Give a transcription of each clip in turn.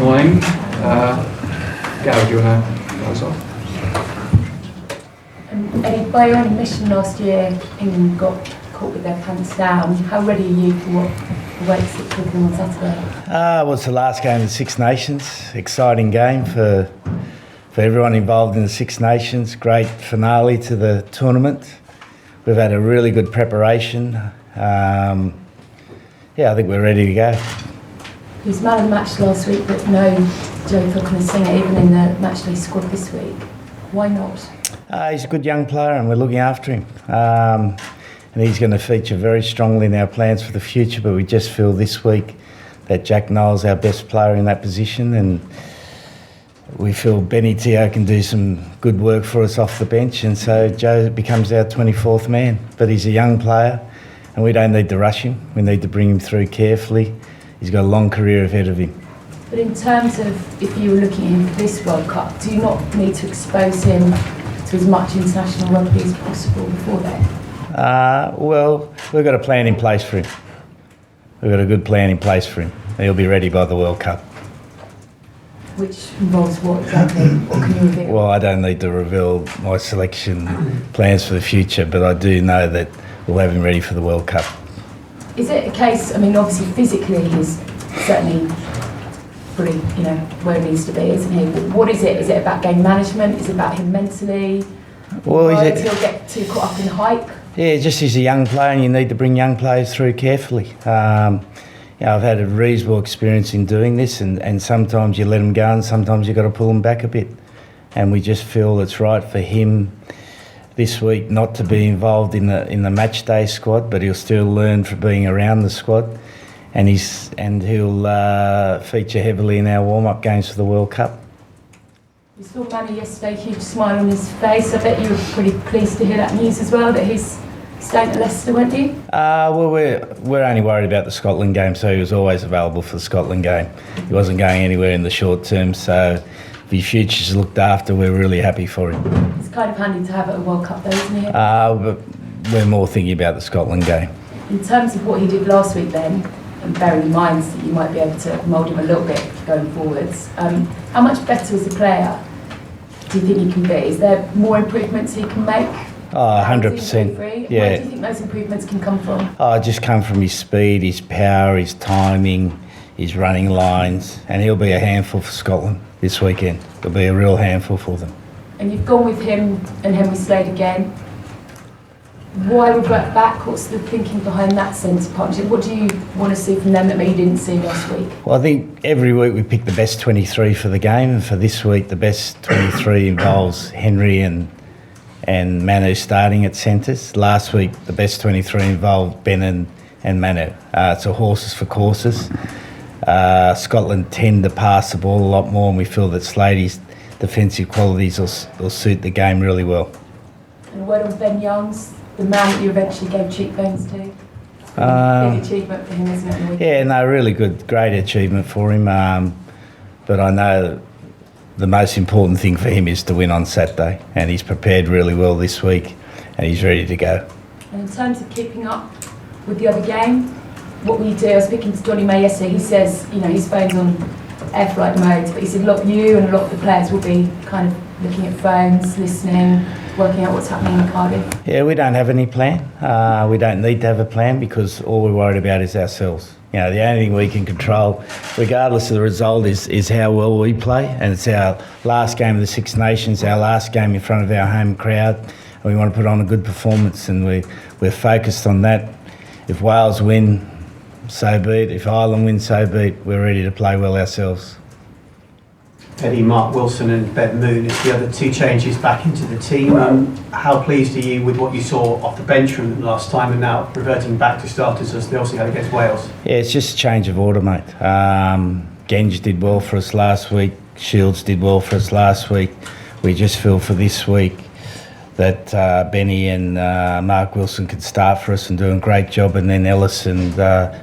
morning. Gary, do you want to start us off? Eddie, by your own admission last year, England got caught with their pants down. How ready are you for what awaits at Twickenham on Saturday? Well, it's the last game of the Six Nations. Exciting game for everyone involved in the Six Nations. Great finale to the tournament. We've had a really good preparation. I think we're ready to go. He was man of the match last week, but no Joe Falconer-Singer even in the matchday squad this week. Why not? He's a good young player and we're looking after him. And he's going to feature very strongly in our plans for the future, but we just feel this week that Jack Noel's our best player in that position, and we feel Benny Teo can do some good work for us off the bench, and so Joe becomes our 24th man. But he's a young player and we don't need to rush him. We need to bring him through carefully. He's got a long career ahead of him. But in terms of if you were looking at him for this World Cup, do you not need to expose him to as much international rugby as possible before then? Well, we've got a plan in place for him. We've got a good plan in place for him. He'll be ready by the World Cup. Which involves what exactly? What can you reveal? Well, I don't need to reveal my selection plans for the future, but I do know that we'll have him ready for the World Cup. Is it a case, I mean, obviously physically he's certainly pretty, where he needs to be, isn't he? But what is it? Is it about game management? Is it about him mentally? Well, he'll get too caught up in hype? Yeah, just he's a young player and you need to bring young players through carefully. I've had a reasonable experience in doing this, and sometimes you let them go and sometimes you've got to pull them back a bit. And we just feel it's right for him this week not to be involved in the match day squad, but he'll still learn from being around the squad, and he'll feature heavily in our warm-up games for the World Cup. You saw Manny yesterday, huge smile on his face. I bet you were pretty pleased to hear that news as well, that he's staying at Leicester, weren't you? Well, we're only worried about the Scotland game, so he was always available for the Scotland game. He wasn't going anywhere in the short term, so if his future's looked after, we're really happy for him. It's kind of handy to have at a World Cup though, isn't it? But we're more thinking about the Scotland game. In terms of what he did last week then, and bearing in mind that you might be able to mould him a little bit going forwards, how much better as a player do you think he can be? Is there more improvements he can make? 100%. Yeah. Where do you think those improvements can come from? Just come from his speed, his power, his timing, his running lines, and he'll be a handful for Scotland this weekend. He'll be a real handful for them. And you've gone with him and Henry Slade again. Why revert back? What's the thinking behind that centre partnership? What do you want to see from them that maybe you didn't see last week? Well, I think every week we pick the best 23 for the game, and for this week the best 23 involves Henry and Manu starting at centres. Last week the best 23 involved Ben and Manu. So horses for courses. Scotland tend to pass the ball a lot more, and we feel that Slade's defensive qualities will suit the game really well. And a word on Ben Youngs, the man that you eventually gave cheekbones to. Big achievement for him, isn't it? Yeah, no, really good, great achievement for him. But I know the most important thing for him is to win on Saturday, and he's prepared really well this week, and he's ready to go. And in terms of keeping up with the other game, what will you do? I was speaking to Johnny May yesterday. He says, his phone's on air flight mode, but he said a lot of you and a lot of the players will be kind of looking at phones, listening, working out what's happening in Cardiff. Yeah, we don't have any plan. We don't need to have a plan because all we're worried about is ourselves. The only thing we can control, regardless of the result, is how well we play, and it's our last game of the Six Nations, our last game in front of our home crowd, and we want to put on a good performance, and we're focused on that. If Wales win, so be it. If Ireland wins, so be it. We're ready to play well ourselves. Eddie, Mark Wilson and Ben Moon is the other two changes back into the team. How pleased are you with what you saw off the bench from them last time and now reverting back to starters as they also had against Wales? Yeah, it's just a change of order, mate. Genge did well for us last week. Shields did well for us last week. We just feel for this week that Benny and Mark Wilson can start for us and do a great job, and then Ellis and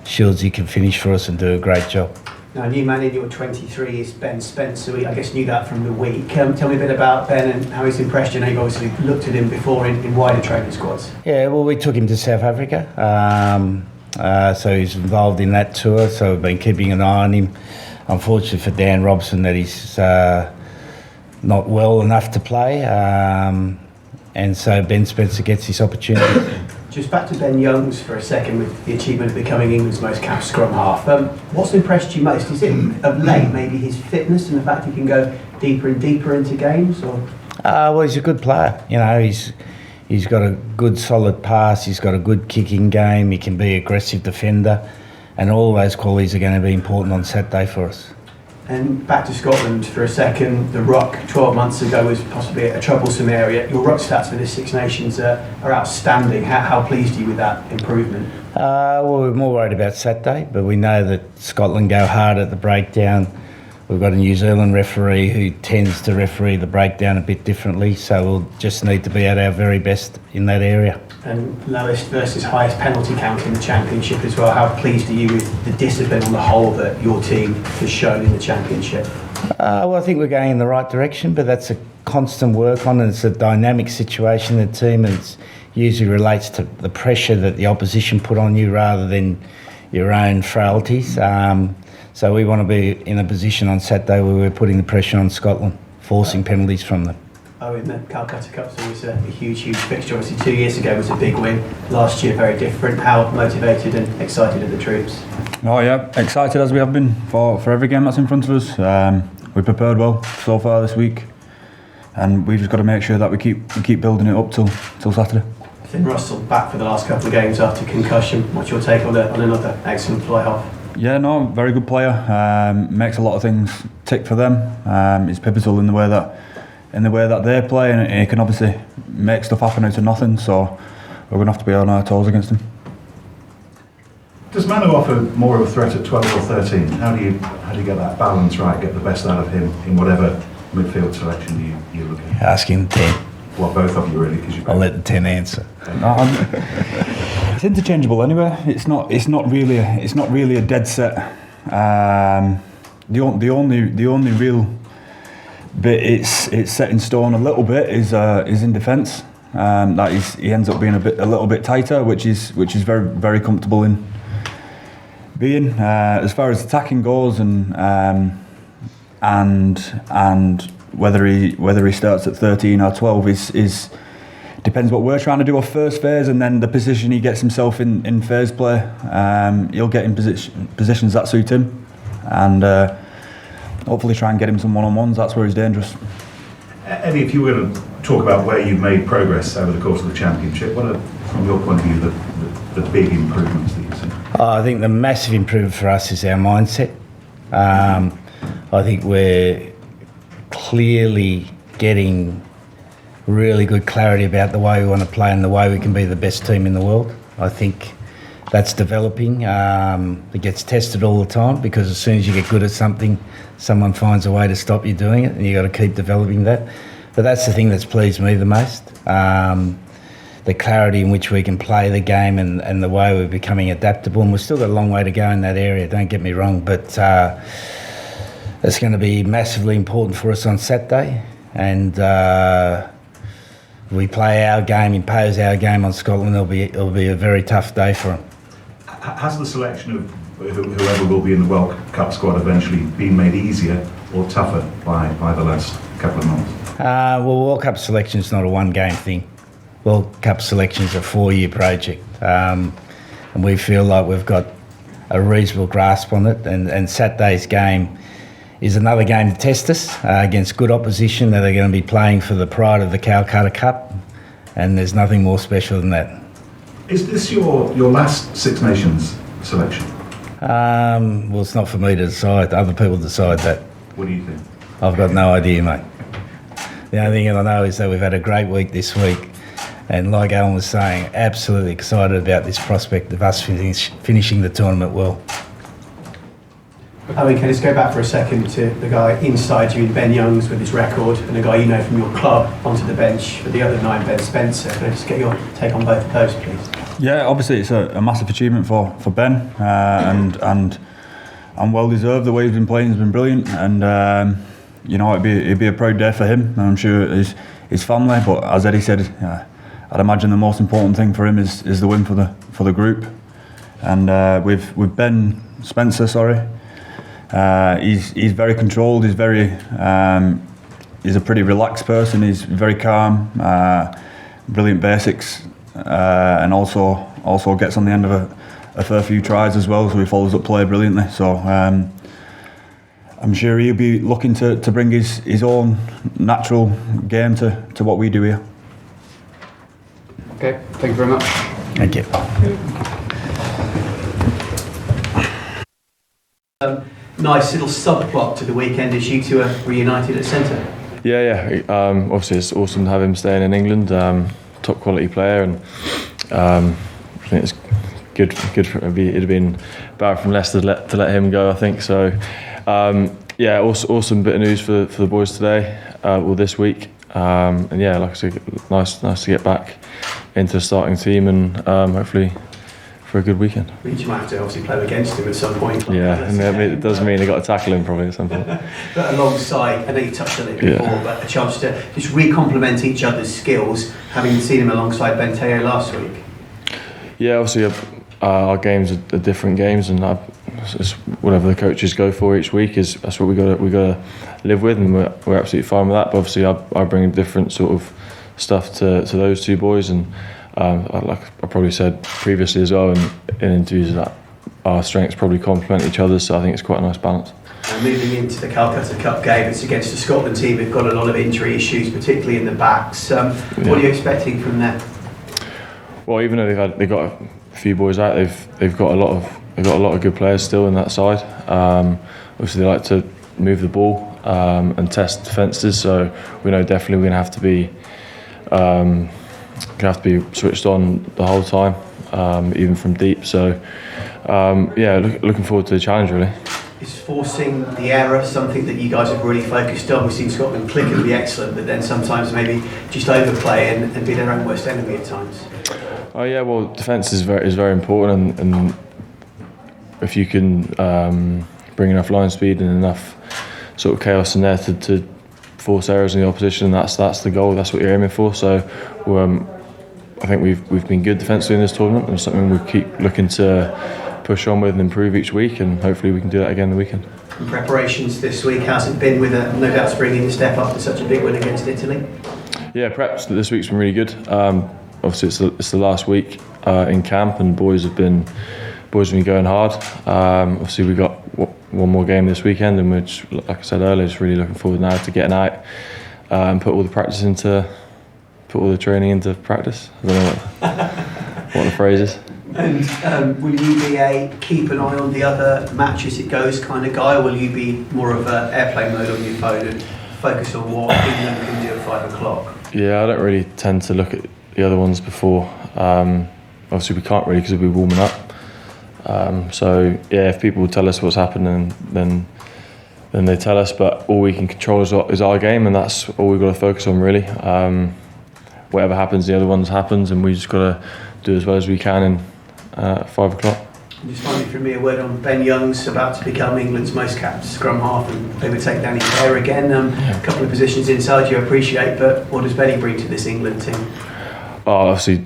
Shields can finish for us and do a great job. Now, new man in your 23 is Ben Spencer. We, I guess, knew that from the week. Tell me a bit about Ben and how he's impressed you. You've obviously looked at him before in wider training squads. Yeah, well, we took him to South Africa. So he's involved in that tour, so we've been keeping an eye on him. unfortunate for Dan Robson that he's not well enough to play, and so Ben Spencer gets this opportunity. Just back to Ben Youngs for a second with the achievement of becoming England's most capped scrum half. What's impressed you most? Is it of late maybe his fitness and the fact he can go deeper and deeper into games? Or? Well, he's a good player. You know, he's got a good solid pass, he's got a good kicking game, he can be an aggressive defender, and all those qualities are going to be important on Saturday for us. And back to Scotland for a second, the ruck 12 months ago was possibly a troublesome area. Your ruck stats for this Six Nations are outstanding. How pleased are you with that improvement? Well, we're more worried about Saturday, but we know that Scotland go hard at the breakdown. We've got a New Zealand referee who tends to referee the breakdown a bit differently, so we'll just need to be at our very best in that area. And lowest versus highest penalty count in the Championship as well. How pleased are you with the discipline on the whole that your team has shown in the Championship? Well, I think we're going in the right direction, but that's a constant work on, and it's a dynamic situation in the team, and it usually relates to the pressure that the opposition put on you rather than your own frailties. So we want to be in a position on Saturday where we're putting the pressure on Scotland, forcing penalties from them. Oh, in the Calcutta Cup's always a huge fixture. Obviously 2 years ago was a big win. Last year very different. How motivated and excited are the troops? Oh yeah, excited as we have been for every game that's in front of us. We prepared well so far this week, and we've just got to make sure that we keep building it up till Saturday. Finn Russell back for the last couple of games after concussion. What's your take on another excellent fly half? Yeah, no, very good player. Makes a lot of things tick for them. He's pivotal in the way that they play, and he can obviously make stuff happen out of nothing. So we're going to have to be on our toes against him. Does Manu offer more of a threat at 12 or 13? How do you get that balance right, get the best out of him in whatever midfield selection you're looking at? Asking 10. Well, both of you really, because I'll let the 10 answer. It's interchangeable anyway. It's not really a dead set. The only real bit it's set in stone a little bit is in defence. He ends up being a little bit tighter, which is very very comfortable in being. As far as attacking goes, and whether he starts at 13 or 12 is depends what we're trying to do off first phase, and then the position he gets himself in phase play. He'll get in positions that suit him, and hopefully try and get him some one-on-ones. That's where he's dangerous. Eddie, if you were to talk about where you've made progress over the course of the Championship, what are, from your point of view, the big improvements that you've seen? I think the massive improvement for us is our mindset. I think we're clearly getting really good clarity about the way we want to play and the way we can be the best team in the world. I think that's developing. It gets tested all the time, because as soon as you get good at something, someone finds a way to stop you doing it, and you've got to keep developing that. But that's the thing that's pleased me the most. The clarity in which we can play the game, and the way we're becoming adaptable. And we've still got a long way to go in that area, don't get me wrong, but it's going to be massively important for us on Saturday. And we play our game, impose our game on Scotland, it'll be a very tough day for them. Has the selection of whoever will be in the World Cup squad eventually been made easier or tougher by the last couple of months? Well, World Cup selection is not a one-game thing. World Cup selection is a 4-year project, and we feel like we've got a reasonable grasp on it. And Saturday's game is another game to test us against good opposition that are going to be playing for the pride of the Calcutta Cup, and there's nothing more special than that. Is this your last Six Nations selection? Well, it's not for me to decide. Other people decide that. What do you think? I've got no idea, mate. The only thing I know is that we've had a great week this week, and like Alan was saying, absolutely excited about this prospect of us finishing the tournament well. I mean, can I just go back for a second to the guy inside you in Ben Youngs with his record, and a guy you know from your club onto the bench for the other 9, Ben Spencer. Can I just get your take on both of those, please? Yeah, obviously it's a massive achievement for Ben, and well deserved. The way he's been playing has been brilliant, and it'd be a proud day for him, and I'm sure his family. But as Eddie said, I'd imagine the most important thing for him is the win for the group, and with Ben Spencer, He's very controlled. He's a pretty relaxed person. He's very calm. Brilliant basics, and also gets on the end of a fair few tries as well. So he follows up play brilliantly. So I'm sure he'll be looking to bring his own natural game to what we do here. Okay, thank you very much. Thank you. Nice little subplot to the weekend as you two are reunited at centre. Yeah. Obviously, it's awesome to have him staying in England. Top quality player, and I think it's good for him. It'd have been bad from Leicester to let him go, I think. So, awesome bit of news for the boys today, or this week. And yeah, like I said, nice to get back into the starting team, and hopefully for a good weekend. You might have to obviously play against him at some point. Yeah, and it does mean they've got to tackle him probably at some point. But alongside, I know you touched on it before, but a chance to just re-complement each other's skills, having seen him alongside Ben Teo last week. Yeah, obviously our games are different games, and it's whatever the coaches go for each week that's what we got to live with, and we're absolutely fine with that. But obviously I bring different sort of stuff to those two boys, and like I probably said previously as well in interviews, that our strengths probably complement each other, so I think it's quite a nice balance. And moving into the Calcutta Cup game, it's against the Scotland team who've got a lot of injury issues, particularly in the backs. What are you expecting from them? Well, even though they've got a few boys out, they've got a lot of good players still in that side. Obviously, they like to move the ball and test defences, so we know definitely we're going to have to be switched on the whole time, even from deep. So looking forward to the challenge really. Is forcing the error something that you guys have really focused on? We've seen Scotland click and be excellent, but then sometimes maybe just overplay and be their own worst enemy at times. Oh yeah, well, defence is very important, and if you can bring enough line speed and enough sort of chaos in there to force errors in the opposition, that's the goal. That's what you're aiming for. So I think we've been good defensively in this tournament, and something we keep looking to push on with and improve each week, and hopefully we can do that again the weekend. And preparations this week, how's it been with no doubt bringing the step up to such a big win against Italy? Yeah, preps this week's been really good. Obviously it's the last week in camp, and boys have been going hard. Obviously we got one more game this weekend, and we're just, like I said earlier, just really looking forward now to getting out and put all the training into practice. I don't know what the phrase is. And will you be keep an eye on the other match as it goes kind of guy, or will you be more of an airplane mode on your phone and focus on what England can do at 5 o'clock? Yeah, I don't really tend to look at the other ones before. Obviously we can't really because we'll be warming up. So yeah, if people tell us what's happening, then they tell us, but all we can control is our game, and that's all we've got to focus on really. Whatever happens, the other ones happens, and we just got to do as well as we can at 5 o'clock. Just finally from me, a word on Ben Young's about to become England's most capped scrum half, and they would take Danny Care again. A couple of positions inside you appreciate, but what does Benny bring to this England team? Oh, obviously,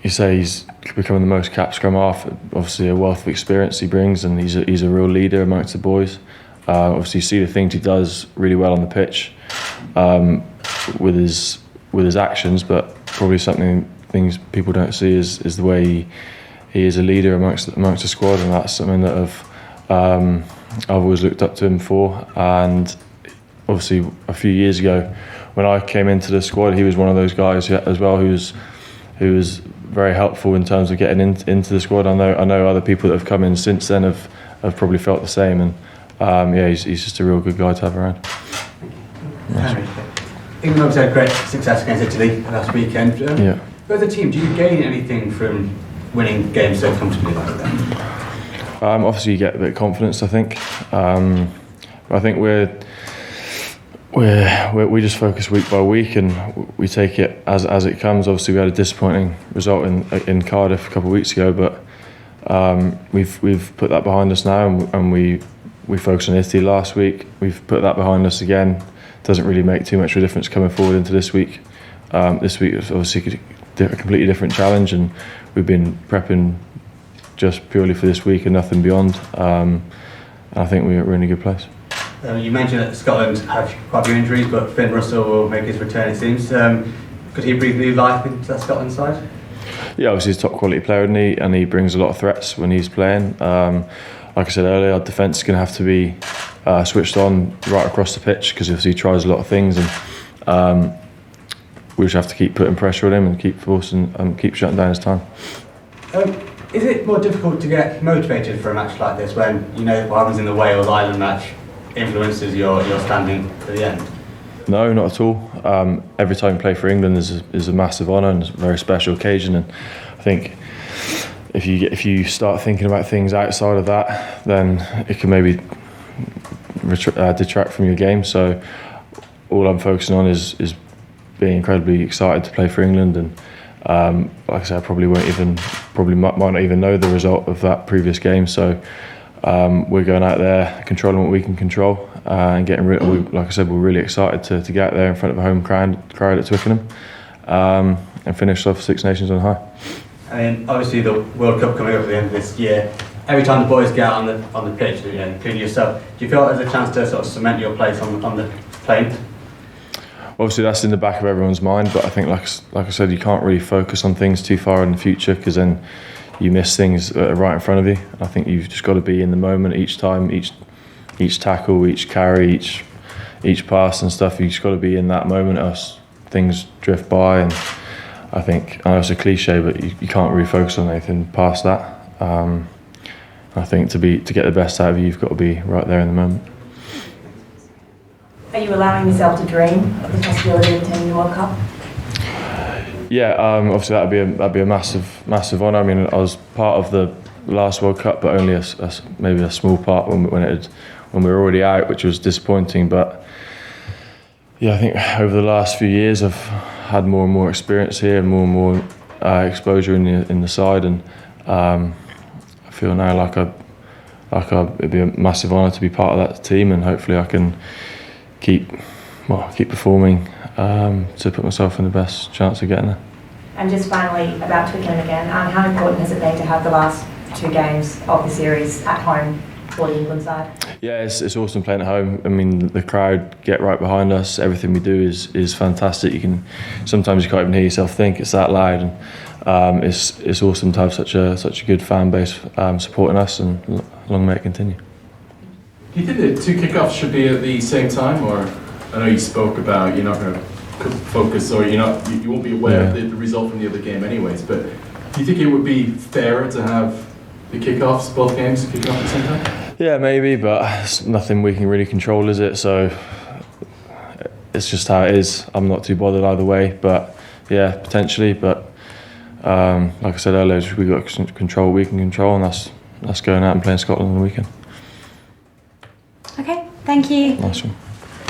you say he's becoming the most capped scrum half. Obviously, a wealth of experience he brings, and he's a real leader amongst the boys. Obviously, you see the things he does really well on the pitch with his actions, but probably things people don't see is the way he is a leader amongst the squad, and that's something that I've always looked up to him for. And obviously, a few years ago, when I came into the squad, he was one of those guys as well who was very helpful in terms of getting into the squad. I know other people that have come in since then have probably felt the same, and he's just a real good guy to have around. England obviously had great success against Italy last weekend. Yeah. For the team, do you gain anything from winning games so comfortably like that? Obviously, you get a bit of confidence, I think. I think we just focus week by week, and we take it as it comes. Obviously, we had a disappointing result in Cardiff a couple of weeks ago, but we've put that behind us now, and we focused on Italy last week. We've put that behind us again. Doesn't really make too much of a difference coming forward into this week. This week is obviously a completely different challenge, and we've been prepping just purely for this week and nothing beyond. I think we're in a good place. You mentioned that Scotland have quite a few injuries, but Finn Russell will make his return, it seems. Could he breathe new life into that Scotland side? Yeah, obviously he's a top quality player, and he brings a lot of threats when he's playing. Like I said earlier, our defence is going to have to be switched on right across the pitch, because he tries a lot of things, and we just have to keep putting pressure on him and keep forcing and keep shutting down his time. Is it more difficult to get motivated for a match like this when you know what happens in the Wales Ireland match influences your standing to the end? No, not at all. Every time you play for England is a massive honour and it's a very special occasion, and I think if you start thinking about things outside of that, then it can maybe detract from your game. So all I'm focusing on is being incredibly excited to play for England, and like I said, I probably might not even know the result of that previous game. So we're going out there, controlling what we can control, and getting like I said, we're really excited to get out there in front of a home crowd at Twickenham, and finish off Six Nations on high. I mean, obviously the World Cup coming up at the end of this year. Every time the boys get out on the pitch, including yourself, do you feel there's a chance to sort of cement your place on the plane? Obviously that's in the back of everyone's mind, but I think like I said, you can't really focus on things too far in the future, because then you miss things that are right in front of you. I think you've just got to be in the moment each time, each tackle, each carry, each pass and stuff. You just got to be in that moment, else things drift by. And I think, I know it's a cliche, but you can't really focus on anything past that. I think to get the best out of you, you've got to be right there in the moment. Are you allowing yourself to dream of the possibility of attending the World Cup? Yeah, obviously that'd be a massive honour. I mean, I was part of the last World Cup, but only maybe a small part when we were already out, which was disappointing. But yeah, I think over the last few years I've had more and more experience here and more exposure in the side, and I feel now like it'd be a massive honour to be part of that team, and hopefully I can keep performing to put myself in the best chance of getting there. And just finally about Twickenham again, how important has it been to have the last two games of the series at home for the England side? Yeah, it's awesome playing at home. I mean, the crowd get right behind us. Everything we do is fantastic. Sometimes you can't even hear yourself think, it's that loud. And it's awesome to have such a good fan base supporting us, and long may it continue. Do you think the two kickoffs should be at the same time, or I know you spoke about you're not going to focus, or you won't be aware of the result from the other game anyways, but do you think it would be fairer to have the kickoffs, both games kicking off at the same time? Yeah, maybe, but it's nothing we can really control, is it? So it's just how it is. I'm not too bothered either way, but yeah, potentially. But like I said earlier, we've got to control what we can control, and that's going out and playing Scotland on the weekend. Okay, thank you. Nice one.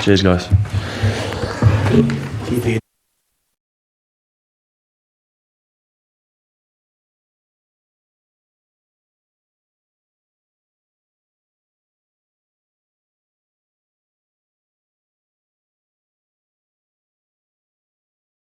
Cheers, guys.